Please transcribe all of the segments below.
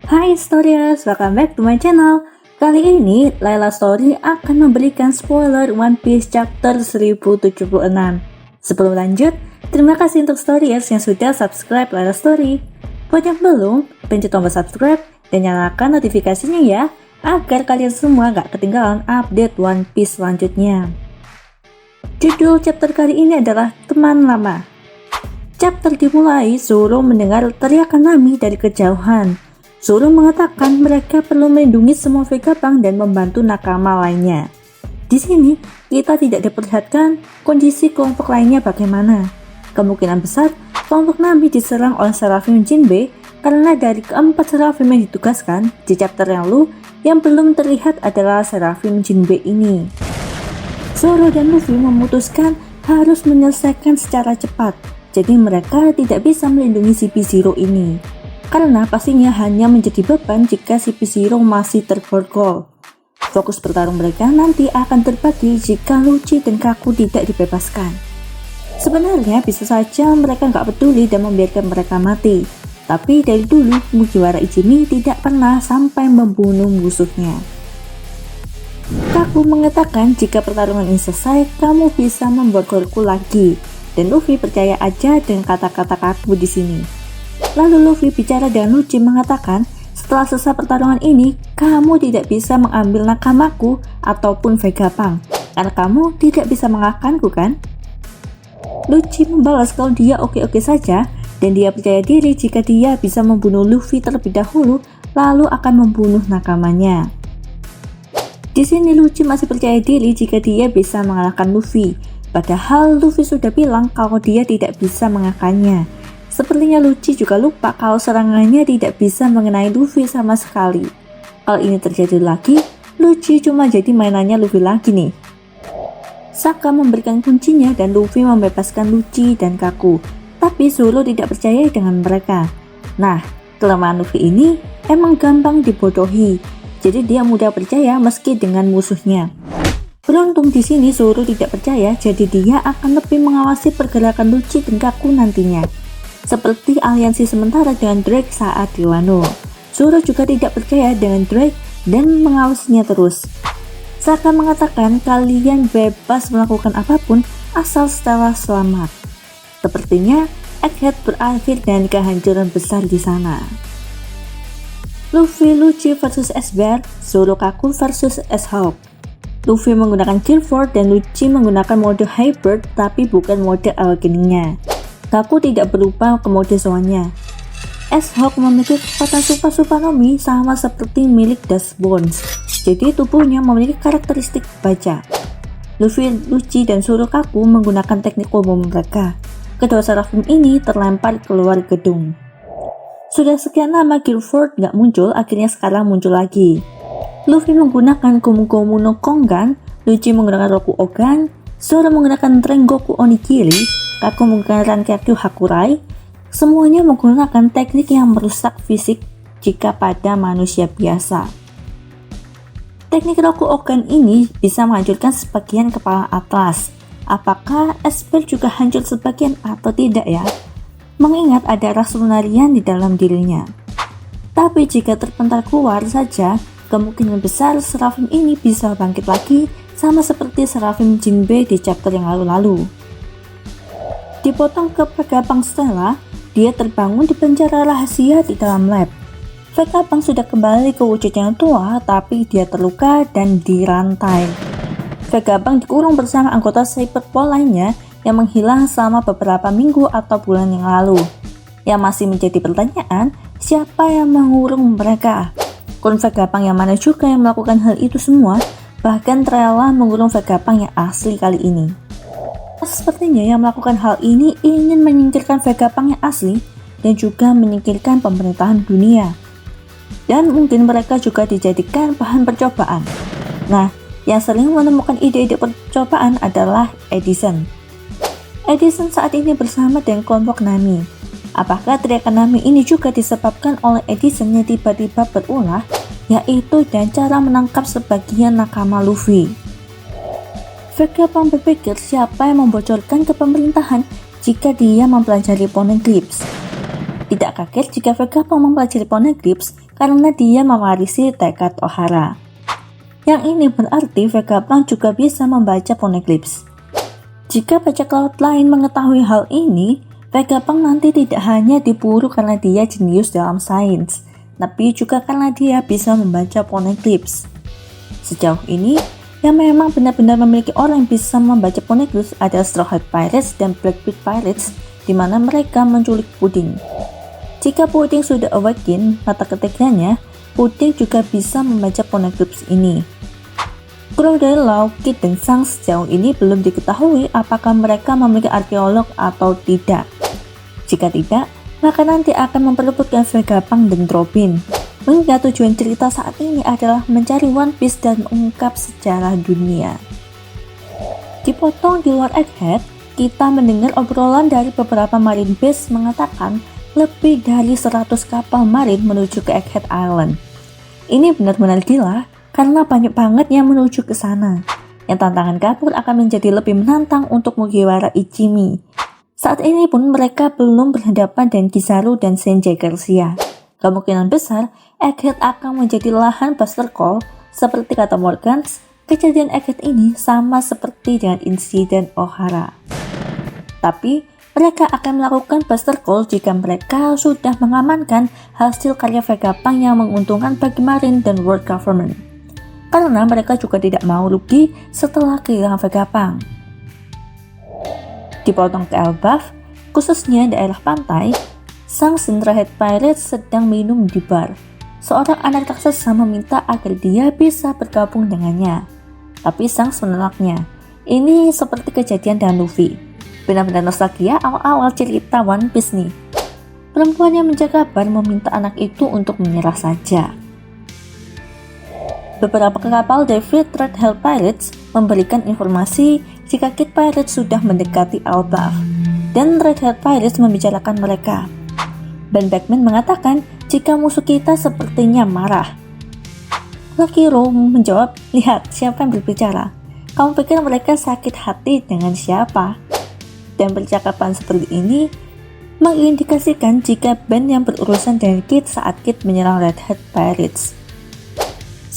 Hai Storyers, welcome back to my channel. Kali ini Layla Story akan memberikan spoiler One Piece chapter 1076. Sebelum lanjut, terima kasih untuk Storyers yang sudah subscribe Layla Story. Buat yang belum, pencet tombol subscribe dan nyalakan notifikasinya ya, agar kalian semua gak ketinggalan update One Piece selanjutnya. Judul chapter kali ini adalah Teman Lama. Chapter dimulai, Zoro mendengar teriakan Nami dari kejauhan. Zoro mengatakan mereka perlu melindungi semua Vegapunk dan membantu nakama lainnya. Di sini, kita tidak diperlihatkan kondisi kelompok lainnya bagaimana. Kemungkinan besar, kelompok Nami diserang oleh Seraphim Jinbe karena dari keempat Seraphim yang ditugaskan di chapter yang lalu, yang belum terlihat adalah Seraphim Jinbe ini. Zoro dan Luffy memutuskan harus menyelesaikan secara cepat, jadi mereka tidak bisa melindungi CP0 ini. Karena pastinya hanya menjadi beban jika CP0 masih terborgol. Fokus bertarung mereka nanti akan terbagi jika Lucci dan Kaku tidak dibebaskan. Sebenarnya bisa saja mereka nggak peduli dan membiarkan mereka mati. Tapi dari dulu Mugiwara Ichimi tidak pernah sampai membunuh musuhnya. Kaku mengatakan jika pertarungan ini selesai, kamu bisa memborgolku lagi. Dan Luffy percaya aja dengan kata-kata Kaku di sini. Lalu Luffy bicara dengan Lucci mengatakan, setelah selesai pertarungan ini, kamu tidak bisa mengambil nakamaku ataupun Vegapunk, karena kamu tidak bisa mengalahkanku kan? Lucci membalas kalau dia oke-oke saja, dan dia percaya diri jika dia bisa membunuh Luffy terlebih dahulu, lalu akan membunuh nakamanya. Di sini Lucci masih percaya diri jika dia bisa mengalahkan Luffy, padahal Luffy sudah bilang kalau dia tidak bisa mengalahkannya. Sepertinya Lucci juga lupa kalau serangannya tidak bisa mengenai Luffy sama sekali. Kalau ini terjadi lagi, Lucci cuma jadi mainannya Luffy lagi nih. Saka memberikan kuncinya dan Luffy membebaskan Lucci dan Kaku. Tapi Zoro tidak percaya dengan mereka. Nah, kelemahan Luffy ini emang gampang dibodohi. Jadi dia mudah percaya meski dengan musuhnya. Beruntung di sini Zoro tidak percaya, jadi dia akan lebih mengawasi pergerakan Lucci dan Kaku nantinya. Seperti aliansi sementara dengan Drake saat di Wano. Zoro juga tidak percaya dengan Drake dan mengawasinya terus. Saka mengatakan kalian bebas melakukan apapun asal Stella selamat. Sepertinya Egghead berakhir dengan kehancuran besar di sana. Luffy Lucci vs S-Bear, Zoro Kaku vs S-Hawk. Luffy menggunakan Gear 4 dan Lucci menggunakan mode Hybrid tapi bukan mode Awakening-nya. Kaku tidak berubah ke mode zoanya. S-Hawk memiliki kekuatan Super-Supernomi sama seperti milik Dust Bones, jadi tubuhnya memiliki karakteristik baja. Luffy, Lucci, dan Zoro Kaku menggunakan teknik umum mereka. Kedua Seraphim ini terlempar keluar gedung. Sudah sekian lama Gear 4 nggak muncul, akhirnya sekarang muncul lagi. Luffy menggunakan Gomu-Gomu no Kongan, Lucci menggunakan Roku Ogan, Zoro menggunakan Rengoku Onigiri, Kaku menggunakan Rankyaku Hakurai. Semuanya menggunakan teknik yang merusak fisik jika pada manusia biasa. Teknik Roku Ogan ini bisa menghancurkan sebagian kepala Atlas. Apakah Esper juga hancur sebagian atau tidak ya? Mengingat ada ras lunarian di dalam dirinya. Tapi jika terpental keluar saja, kemungkinan besar Seraphim ini bisa bangkit lagi sama seperti Seraphim Jinbe di chapter yang lalu-lalu. Dipotong ke Vegapunk Stella, dia terbangun di penjara rahasia di dalam lab. Vegapunk sudah kembali ke wujud yang tua, tapi dia terluka dan dirantai. Vegapunk dikurung bersama anggota Cyberpol lainnya yang menghilang selama beberapa minggu atau bulan yang lalu. Yang masih menjadi pertanyaan, siapa yang mengurung mereka? Klon Vegapunk yang mana juga yang melakukan hal itu semua, bahkan rela mengurung Vegapunk yang asli kali ini. Sepertinya yang melakukan hal ini ingin menyingkirkan Vegapunk yang asli dan juga menyingkirkan pemerintahan dunia. Dan mungkin mereka juga dijadikan bahan percobaan. Nah, yang sering menemukan ide-ide percobaan adalah Edison. Edison saat ini bersama dengan kelompok Nami. Apakah teriakan Nami ini juga disebabkan oleh Edison yang tiba-tiba berulah, yaitu dan cara menangkap sebagian nakama Luffy? Vegapunk berpikir siapa yang membocorkan ke pemerintahan jika dia mempelajari Poneglyphs. Tidak kaget jika Vegapunk mempelajari Poneglyphs karena dia mewarisi tekad Ohara. Yang ini berarti Vegapunk juga bisa membaca poneglyphs. Jika bajak laut lain mengetahui hal ini, Vegapunk nanti tidak hanya diburu karena dia jenius dalam sains, tapi juga karena dia bisa membaca poneglyphs. Sejauh ini, yang memang benar-benar memiliki orang yang bisa membaca poneglyphs adalah Straw Hat Pirates dan Blackbeard Pirates, di mana mereka menculik Puding. Jika Puding sudah awaken, mata ketiganya, Puding juga bisa membaca poneglyphs ini. Kru dari Law, Kid, dan Shanks sejauh ini belum diketahui apakah mereka memiliki arkeolog atau tidak. Jika tidak, maka nanti akan memperebutkan Vegapunk dan Robin. Mengingat tujuan cerita saat ini adalah mencari One Piece dan mengungkap sejarah dunia. Dipotong di luar Egghead, kita mendengar obrolan dari beberapa marine base mengatakan lebih dari 100 kapal marine menuju ke Egghead Island. Ini benar-benar gila, karena banyak banget yang menuju ke sana. Yang tantangan kabur akan menjadi lebih menantang untuk Mugiwara Ichimi. Saat ini pun mereka belum berhadapan dengan Kizaru dan Sanjay Garcia. Kemungkinan besar, Egghead akan menjadi lahan Buster Call. Seperti kata Morgans, kejadian Egghead ini sama seperti dengan insiden Ohara. Tapi, mereka akan melakukan Buster Call jika mereka sudah mengamankan hasil karya Vegapunk yang menguntungkan bagi Marine dan World Government. Karena mereka juga tidak mau rugi setelah kehilangan Vegapunk. Dipotong ke Elbaf, khususnya daerah pantai, sang Straw Hat Pirates sedang minum di bar. Seorang anak raksasa meminta agar dia bisa bergabung dengannya. Tapi Shanks menolaknya. Ini seperti kejadian dengan Luffy. Benar-benar nostalgia awal-awal cerita One Piece nih. Perempuan yang menjaga bar meminta anak itu untuk menyerah saja. Beberapa kapal dari Fleet Red Hell Pirates memberikan informasi jika Kid Pirates sudah mendekati Elbaf, dan Red Hell Pirates membicarakan mereka. Ben Beckman mengatakan jika musuh kita sepertinya marah. Lucky Row menjawab, lihat siapa yang berbicara. Kamu pikir mereka sakit hati dengan siapa? Dan percakapan seperti ini mengindikasikan jika Ben yang berurusan dengan Kid saat Kid menyerang Red Hat Pirates.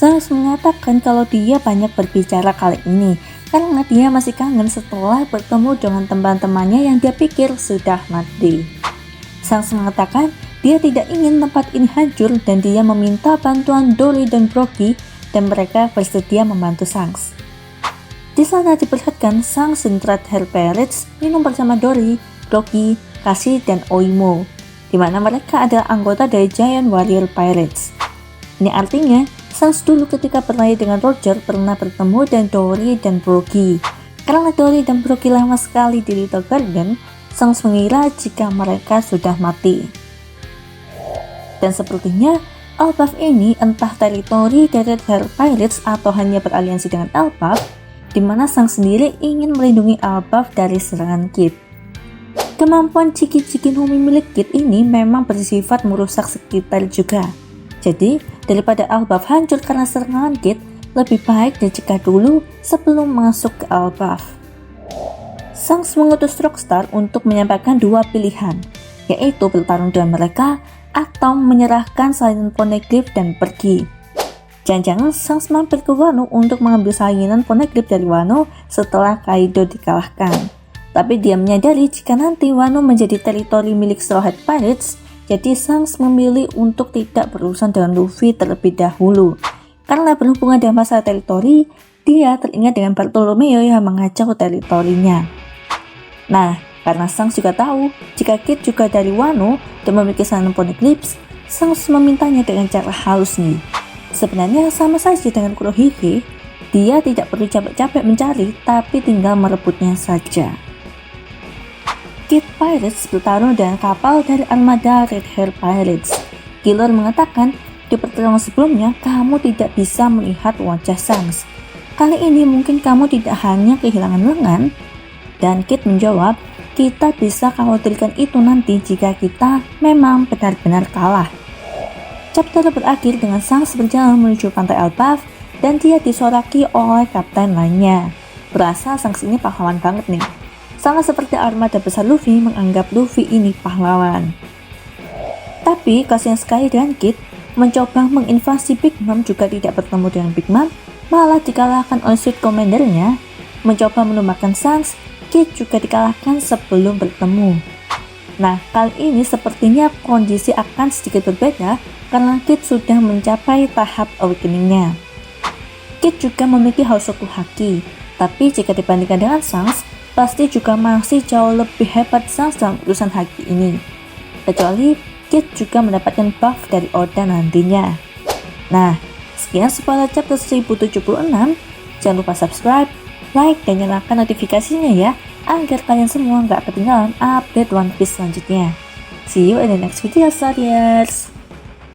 Shanks mengatakan kalau dia banyak berbicara kali ini karena dia masih kangen setelah bertemu dengan teman-temannya yang dia pikir sudah mati. Shanks mengatakan dia tidak ingin tempat ini hancur dan dia meminta bantuan Dory dan Brogy dan mereka bersedia membantu Shanks. Di sana diperlihatkan Shanks dan Red Hell Pirates minum bersama Dory, Brogy, Kashi, dan Oimo, di mana mereka adalah anggota dari Giant Warrior Pirates. Ini artinya Shanks dulu ketika berlari dengan Roger pernah bertemu dengan Dory dan Brogy. Karena Dory dan Brogy lama sekali di Little Garden, Shanks mengira jika mereka sudah mati. Dan sepertinya Elbaf ini entah teritori dari Red Hell Pirates atau hanya beraliansi dengan Elbaf, di mana Shanks sendiri ingin melindungi Elbaf dari serangan Kid. Kemampuan Chiki-Chiki Numi milik Kid ini memang bersifat merusak sekitar juga. Jadi, daripada Elbaf hancur karena serangan Kid, lebih baik dicegah dulu sebelum masuk ke Elbaf. Shanks mengutus Rockstar untuk menyampaikan dua pilihan, yaitu bertarung dengan mereka atau menyerahkan salinan poneglyph dan pergi. Jangan-jangan Shanks mampir ke Wano untuk mengambil salinan poneglyph dari Wano setelah Kaido dikalahkan. Tapi dia menyadari jika nanti Wano menjadi teritori milik Straw Hat Pirates, jadi Shanks memilih untuk tidak berurusan dengan Luffy terlebih dahulu. Karena berhubungan dengan masalah teritori, dia teringat dengan Bartolomeo yang mengacau teritorinya. Nah, karena Shanks juga tahu jika Kid juga dari Wano dan memiliki salinan poneglyphs, Shanks memintanya dengan cara halus nih. Sebenarnya sama saja dengan Kurohige, dia tidak perlu capek-capek mencari, tapi tinggal merebutnya saja. Kid Pirates bertarung dengan kapal dari armada Red Hell Pirates. Killer mengatakan, di pertarungan sebelumnya kamu tidak bisa melihat wajah Shanks. Kali ini mungkin kamu tidak hanya kehilangan lengan. Dan Kid menjawab, kita bisa khawatirkan itu nanti jika kita memang benar-benar kalah. Chapter berakhir dengan Shanks berjalan menuju pantai Elbaf dan dia disoraki oleh kapten lainnya. Berasa Shanks ini pahlawan banget nih. Sama seperti armada besar Luffy menganggap Luffy ini pahlawan. Tapi kasihan sekali dengan Kid, Mencoba menginvasi Big Mom juga tidak bertemu dengan Big Mom, malah dikalahkan oleh Sweet Commander-nya. Mencoba menumbangkan Shanks, Kid juga dikalahkan sebelum bertemu. Nah, kali ini sepertinya kondisi akan sedikit berbeda karena Kid sudah mencapai tahap awakening-nya. Kid juga memiliki Hosoku Haki, tapi jika dibandingkan dengan Shanks, pasti juga masih jauh lebih hebat Shanks dalam urusan Haki ini. Kecuali Kid juga mendapatkan buff dari Oda nantinya. Nah, sekian spoiler chapter 1076. Jangan lupa subscribe, like, dan nyalakan notifikasinya ya, agar kalian semua nggak ketinggalan update One Piece selanjutnya. See you in the next video, Stadiers!